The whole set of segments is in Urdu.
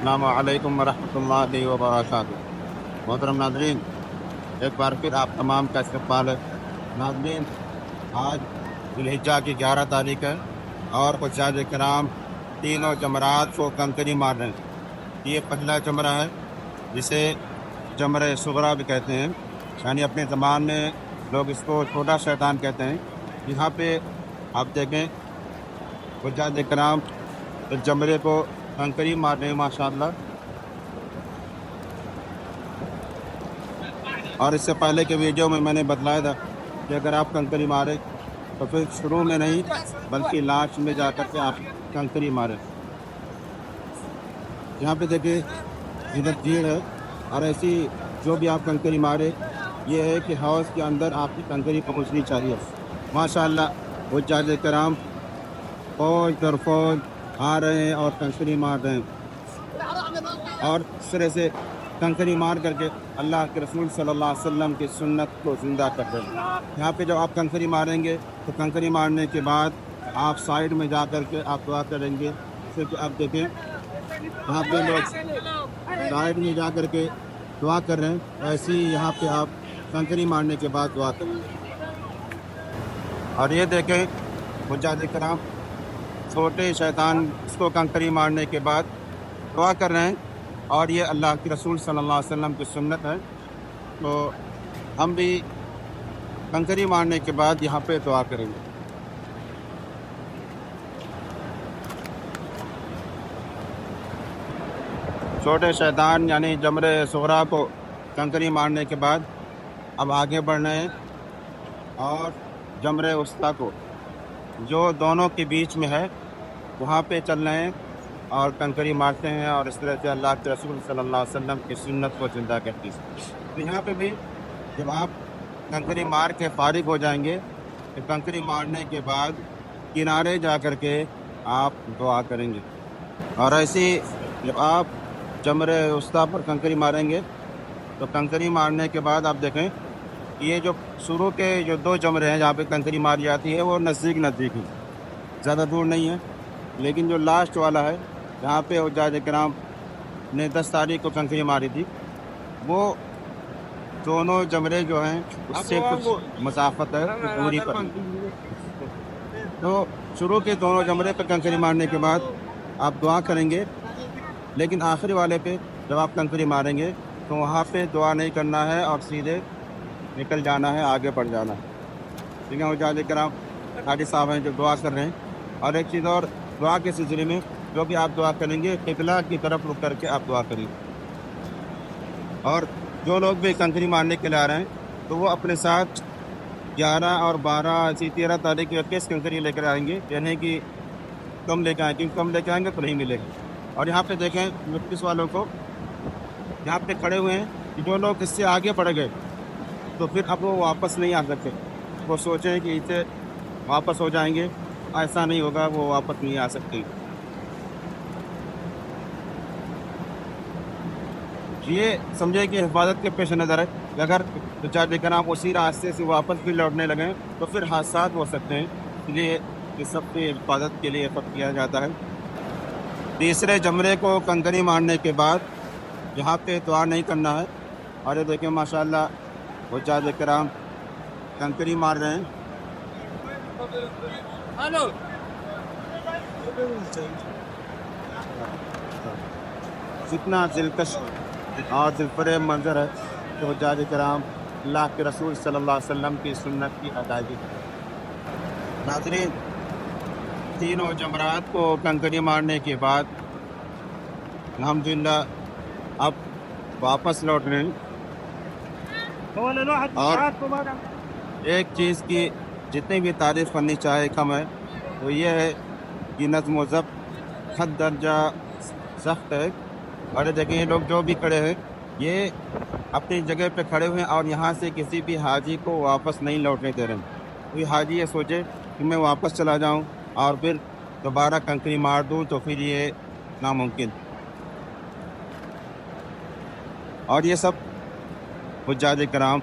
السلام علیکم ورحمۃ اللہ وبرکاتہ۔ محترم ناظرین، ایک بار پھر آپ تمام کا استقبال ہے۔ ناظرین، آج ذوالحجہ کی 11 تاریخ ہے اور حجاج کرام تینوں جمرات کو کنکری مار رہے ہیں۔ یہ پہلا جمرہ ہے جسے جمرہ صغریٰ بھی کہتے ہیں، یعنی اپنے زبان میں لوگ اس کو چھوٹا شیطان کہتے ہیں۔ یہاں پہ آپ دیکھیں حجاج کرام اس جمرے کو کنکری مار رہے ہیں ماشاءاللہ۔ اور اس سے پہلے کے ویڈیو میں نے بتلایا تھا کہ اگر آپ کنکری مارے تو پھر شروع میں نہیں بلکہ لاسٹ میں جا کر کے آپ کنکری مارے۔ یہاں پہ دیکھیں ادھر بھیڑ ہے، اور ایسی جو بھی آپ کنکری مارے یہ ہے کہ ہاؤس کے اندر آپ کی کنکری پہنچنی چاہیے۔ ماشاءاللہ حجاج کرام فوج در فوج آ رہے ہیں اور کنکری مار رہے ہیں، اور اس طرح سے کنکری مار کر کے اللہ کے رسول صلی اللہ علیہ وسلم کی سنت کو زندہ کر رہے ہیں۔ یہاں پہ جب آپ کنکری ماریں گے تو کنکری مارنے کے بعد آپ سائڈ میں جا کر کے آپ دعا کریں گے۔ جیسے کہ آپ دیکھیں یہاں پہ لوگ سائڈ میں جا کر کے دعا کر رہے ہیں، ایسے ہی یہاں پہ آپ کنکری مارنے کے بعد دعا کریں گے۔ اور یہ دیکھیں حجاج کرام چھوٹے شیطان اس کو کنکری مارنے کے بعد دعا کر رہے ہیں، اور یہ اللہ کے رسول صلی اللہ علیہ وسلم کی سنت ہے۔ تو ہم بھی کنکری مارنے کے بعد یہاں پہ دعا کریں گے۔ چھوٹے شیطان یعنی جمرہ صغریٰ کو کنکری مارنے کے بعد اب آگے بڑھنا ہے، اور جمرہ وسطیٰ کو جو دونوں کے بیچ میں ہے وہاں پہ چل رہے ہیں اور کنکری مارتے ہیں، اور اس طرح سے اللہ کے رسول صلی اللہ علیہ وسلم کی سنت کو زندہ کرتی ہے۔ تو یہاں پہ بھی جب آپ کنکری مار کے فارغ ہو جائیں گے تو کنکری مارنے کے بعد کنارے جا کر کے آپ دعا کریں گے، اور ایسے ہی جب آپ جمرہ وسطیٰ پر کنکری ماریں گے تو کنکری مارنے کے بعد آپ دیکھیں یہ جو شروع کے جو 2 جمرے ہیں جہاں پہ کنکری ماری جاتی ہے وہ نزدیک ہی زیادہ دور نہیں ہے، لیکن جو لاسٹ والا ہے جہاں پہ حجاج کرام نے 10 تاریخ کو کنکری ماری تھی، وہ دونوں جمرے جو ہیں اس سے کچھ مسافت ہے دوری پر۔ تو شروع کے دونوں جمرے پہ کنکری مارنے کے بعد آپ دعا کریں گے، لیکن آخری والے پہ جب آپ کنکری ماریں گے تو وہاں پہ دعا نہیں کرنا ہے اور سیدھے نکل جانا ہے، آگے بڑھ جانا ہے۔ ٹھیک ہے، حجاج کرام حاجی صاحب ہیں جو دعا کر رہے ہیں۔ اور ایک چیز اور، دعا کے سلسلے میں جو بھی آپ دعا کریں گے قبلہ کی طرف رک کر کے آپ دعا کریں گے۔ اور جو لوگ بھی کنکری مارنے کے لیے آ رہے ہیں تو وہ اپنے ساتھ 11 اور 12 ایسی 13 تاریخ کی 21 کنکری لے کر آئیں گے، یعنی کہ کم لے کے آئیں، کیونکہ کم لے کے آئیں گے تو نہیں ملے گی۔ اور یہاں پہ دیکھیں 29 والوں کو یہاں پہ کھڑے ہوئے ہیں کہ جو لوگ اس سے آگے بڑھ گئے تو پھر اب وہ واپس نہیں آ سکتے۔ وہ سوچیں کہ اسے واپس ہو جائیں گے، ایسا نہیں ہوگا، وہ واپس نہیں آ سکتے۔ یہ سمجھے کہ حفاظت کے پیش نظر ہے کہ اگر حجاج کرام اسی راستے سے واپس بھی لوٹنے لگیں تو پھر حادثات ہو سکتے ہیں، اس لیے اس سب کی حفاظت کے لیے فرق کیا جاتا ہے۔ تیسرے جمرے کو کنکری مارنے کے بعد یہاں پہ دعا نہیں کرنا ہے، اور یہ دیکھیں ماشاءاللہ حجاج کرام کنکری مار رہے ہیں۔ جتنا دلکش اور دلفریب منظر ہے کہ حجاج کرام اللہ کے رسول صلی اللہ علیہ وسلم کی سنت کی ادائیگی۔ ناظرین، تینوں جمرات کو کنکری مارنے کے بعد الحمدللہ اب واپس لوٹ رہے ہیں، اور ایک چیز کی جتنی بھی تعریف کرنی چاہے کم ہے، تو یہ ہے کہ نظم و ضبط حد درجہ سخت ہے۔ اور دیکھیں یہ لوگ جو بھی کھڑے ہیں یہ اپنی جگہ پہ کھڑے ہوئے ہیں، اور یہاں سے کسی بھی حاجی کو واپس نہیں لوٹنے دے رہے ہیں۔ کوئی حاجی یہ سوچے کہ میں واپس چلا جاؤں اور پھر دوبارہ کنکری مار دوں تو پھر یہ ناممکن۔ اور یہ سب حجاج کرام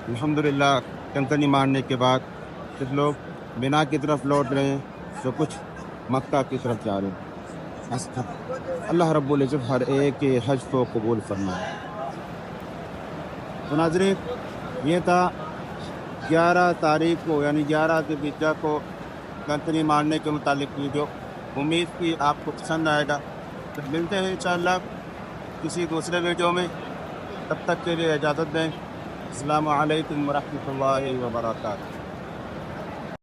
الحمدللہ کنکری مارنے کے بعد کچھ لوگ بنا کی طرف لوٹ رہے ہیں، تو کچھ مکہ کی طرف جا رہے ہیں۔ اللہ رب العزت ہر ایک کے حج کو قبول فرمائے۔ تو ناظرین، یہ تھا 11 تاریخ کو یعنی 11 ذی الحجہ کو کنکری مارنے کے متعلق ویڈیو۔ امید کی آپ کو پسند آئے گا۔ پھر ملتے ہیں انشاءاللہ کسی دوسرے ویڈیو میں، تب تک کے لیے اجازت دیں۔ السلام علیکم ورحمۃ اللہ وبرکاتہ۔